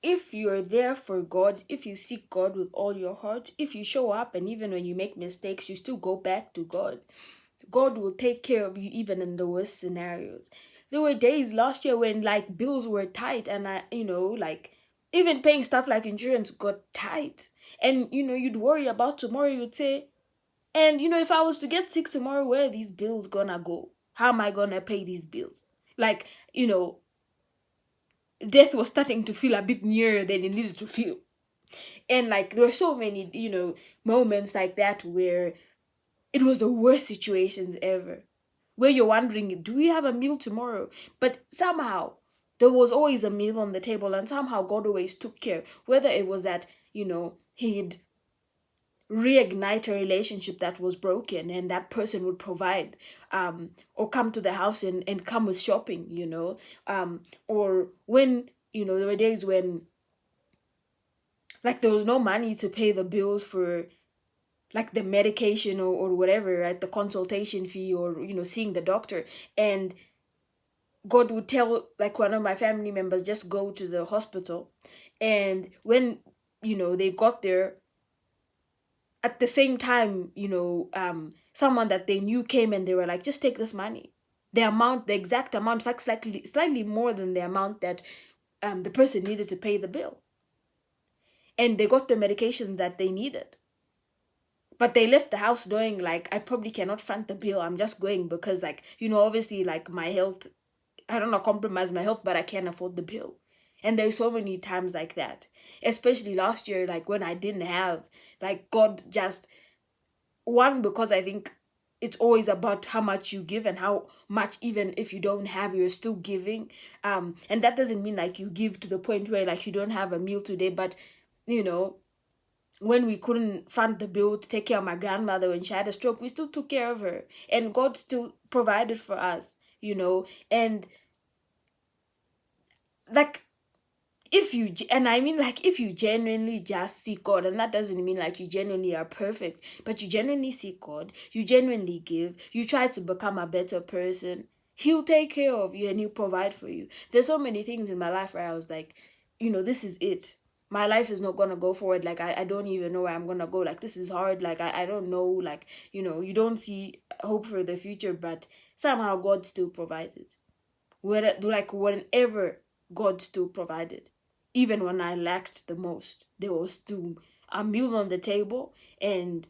if you're there for God, if you seek God with all your heart, if you show up and even when you make mistakes, you still go back to God, God will take care of you even in the worst scenarios. There were days last year when like bills were tight and like even paying stuff like insurance got tight. And you'd worry about tomorrow, you'd say, and if I was to get sick tomorrow, where are these bills gonna go? How am I gonna pay these bills? Like, death was starting to feel a bit nearer than it needed to feel. And like there were so many, moments like that where it was the worst situations ever. Where you're wondering, do we have a meal tomorrow? But somehow there was always a meal on the table, and somehow God always took care. Whether it was that, He'd reignite a relationship that was broken and that person would provide, or come to the house and come with shopping, or when, there were days when like there was no money to pay the bills for like the medication or whatever, right? The consultation fee or seeing the doctor. And God would tell like one of my family members, just go to the hospital. And when they got there, at the same time, someone that they knew came and they were like, just take this money. The exact amount, in fact, slightly more than the amount that the person needed to pay the bill. And they got the medication that they needed. But they left the house knowing like, I probably cannot front the bill. I'm just going because like, obviously like my health, I don't know, compromise my health, but I can't afford the bill. And there's so many times like that, especially last year, like when I didn't have, like God just, one, because I think it's always about how much you give and how much, even if you don't have, you're still giving. And that doesn't mean like you give to the point where like you don't have a meal today, but you know, when we couldn't fund the bill to take care of my grandmother when she had a stroke, we still took care of her, and God still provided for us, and like and I mean like if you genuinely just seek God, and that doesn't mean like you genuinely are perfect, but you genuinely seek God, you genuinely give, you try to become a better person, He'll take care of you and He'll provide for you. There's so many things in my life where I was like, this is it. My life is not gonna go forward. Like I don't even know where I'm gonna go. Like this is hard. Like I don't know. Like, you don't see hope for the future, but somehow God still provided. Whenever God still provided. Even when I lacked the most, there was still a meal on the table, and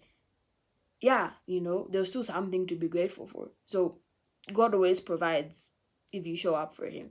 yeah, there was still something to be grateful for. So God always provides if you show up for Him.